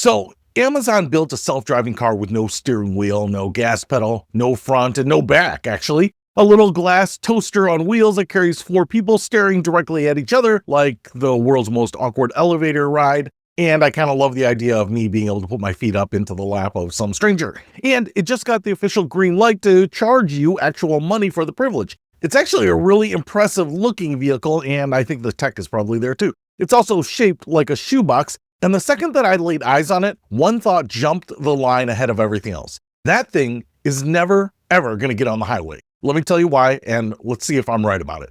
So Amazon built a self-driving car with no steering wheel, no gas pedal, no front, and no back, actually. A little glass toaster on wheels that carries four people staring directly at each other, like the world's most awkward elevator ride. And I kind of love the idea of me being able to put my feet up into the lap of some stranger. And it just got the official green light to charge you actual money for the privilege. It's actually a really impressive looking vehicle, and I think the tech is probably there too. It's also shaped like a shoebox, and the second that I laid eyes on it, one thought jumped the line ahead of everything else. That thing is never, ever going to get on the highway. Let me tell you why, and let's see if I'm right about it.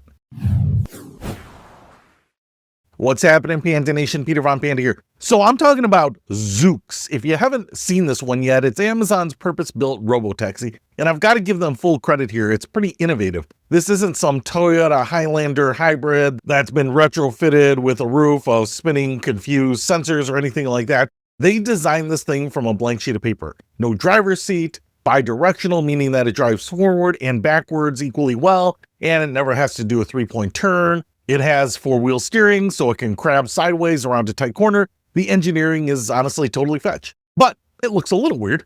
What's happening, Panda Nation? Peter Von Panda here. So I'm talking about Zoox. If you haven't seen this one yet, it's Amazon's purpose-built robotaxi, and I've got to give them full credit here. It's pretty innovative. This isn't some Toyota Highlander hybrid that's been retrofitted with a roof of spinning, confused sensors or anything like that. They designed this thing from a blank sheet of paper. No driver's seat, bi-directional, meaning that it drives forward and backwards equally well, and it never has to do a three-point turn. It has four-wheel steering, so it can crab sideways around a tight corner. The engineering is honestly totally fetch, but it looks a little weird.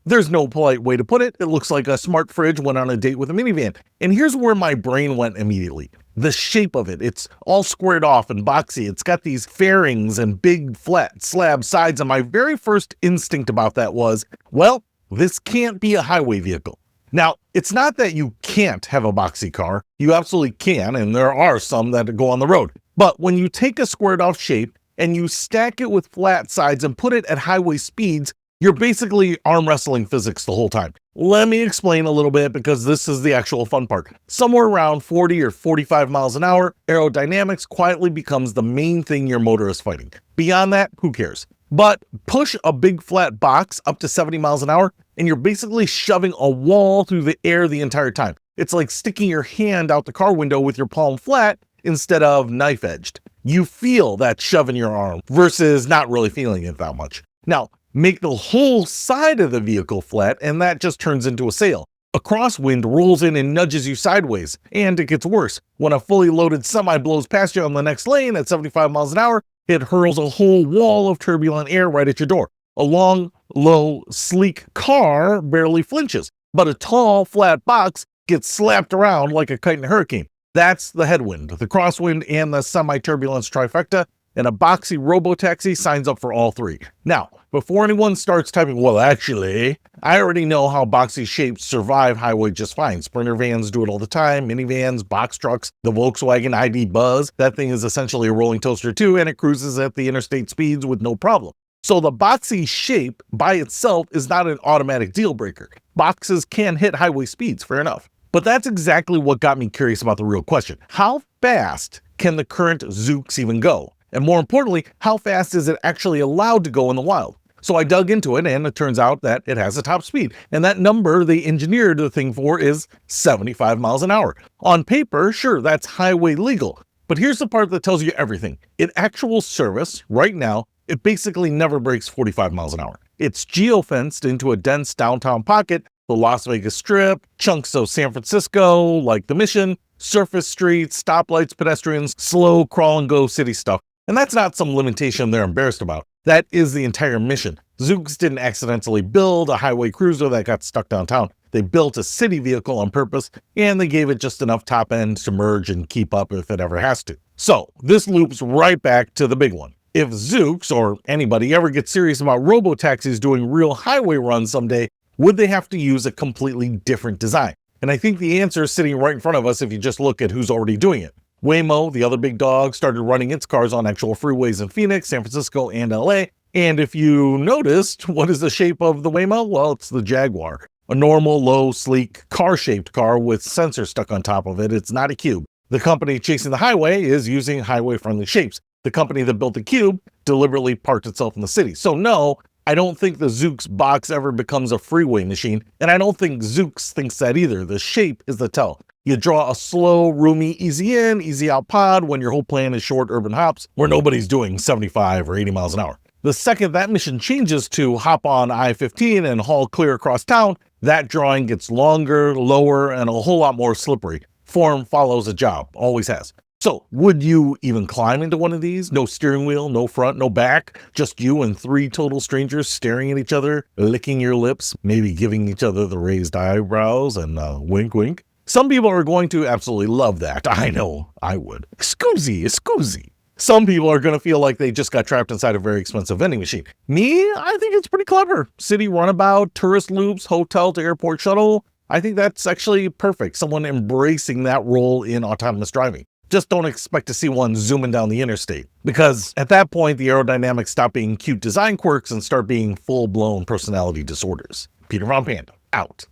There's no polite way to put it. It looks like a smart fridge went on a date with a minivan. And here's where my brain went immediately. The shape of it. It's all squared off and boxy. It's got these fairings and big flat slab sides. And my very first instinct about that was, well, this can't be a highway vehicle. Now, it's not that you can't have a boxy car. You absolutely can, and there are some that go on the road. But when you take a squared off shape and you stack it with flat sides and put it at highway speeds, you're basically arm wrestling physics the whole time. Let me explain a little bit, because this is the actual fun part. Somewhere around 40 or 45 miles an hour, aerodynamics quietly becomes the main thing your motor is fighting. Beyond that, who cares? But push a big flat box up to 70 miles an hour, and you're basically shoving a wall through the air the entire time. It's like sticking your hand out the car window with your palm flat instead of knife edged. You feel that shove in your arm versus not really feeling it that much. Now, make the whole side of the vehicle flat, and that just turns into a sail. A crosswind rolls in and nudges you sideways, and it gets worse. When a fully loaded semi blows past you on the next lane at 75 miles an hour, it hurls a whole wall of turbulent air right at your door. A long, low, sleek car barely flinches, but a tall, flat box gets slapped around like a kite in a hurricane. That's the headwind, the crosswind, and the semi-turbulence trifecta, and a boxy robotaxi signs up for all three. Now, before anyone starts typing, well, actually, I already know how boxy shapes survive highway just fine. Sprinter vans do it all the time, minivans, box trucks, the Volkswagen ID Buzz. That thing is essentially a rolling toaster too, and it cruises at the interstate speeds with no problem. So the boxy shape by itself is not an automatic deal breaker. Boxes can hit highway speeds, fair enough. But that's exactly what got me curious about the real question. How fast can the current Zoox even go? And more importantly, how fast is it actually allowed to go in the wild? So I dug into it, and it turns out that it has a top speed. And that number they engineered the thing for is 75 miles an hour. On paper, sure, that's highway legal. But here's the part that tells you everything. In actual service, right now, it basically never breaks 45 miles an hour. It's geofenced into a dense downtown pocket, the Las Vegas Strip, chunks of San Francisco, like the Mission, surface streets, stoplights, pedestrians, slow crawl and go city stuff. And that's not some limitation they're embarrassed about. That is the entire mission. Zoox didn't accidentally build a highway cruiser that got stuck downtown. They built a city vehicle on purpose, and they gave it just enough top end to merge and keep up if it ever has to. So this loops right back to the big one. If Zoox or anybody ever gets serious about robotaxis doing real highway runs someday, would they have to use a completely different design? And I think the answer is sitting right in front of us if you just look at who's already doing it. Waymo, the other big dog, started running its cars on actual freeways in Phoenix, San Francisco, and LA. And if you noticed, what is the shape of the Waymo? Well, it's the Jaguar. A normal, low, sleek, car-shaped car with sensors stuck on top of it. It's not a cube. The company chasing the highway is using highway-friendly shapes. The company that built the cube deliberately parked itself in the city. So no, I don't think the Zoox box ever becomes a freeway machine, and I don't think Zoox thinks that either. The shape is the tell. You draw a slow, roomy, easy in, easy out pod when your whole plan is short urban hops where nobody's doing 75 or 80 miles an hour. The second that mission changes to hop on I-15 and haul clear across town, that drawing gets longer, lower, and a whole lot more slippery. Form follows a job, always has. So, would you even climb into one of these? No steering wheel, no front, no back, just you and three total strangers staring at each other, licking your lips, maybe giving each other the raised eyebrows and wink wink. Some people are going to absolutely love that. I know, I would. Excuse. Some people are going to feel like they just got trapped inside a very expensive vending machine. Me, I think it's pretty clever. City runabout, tourist loops, hotel to airport shuttle. I think that's actually perfect. Someone embracing that role in autonomous driving. Just don't expect to see one zooming down the interstate, because at that point, the aerodynamics stop being cute design quirks and start being full-blown personality disorders. Peter Von Panda, out.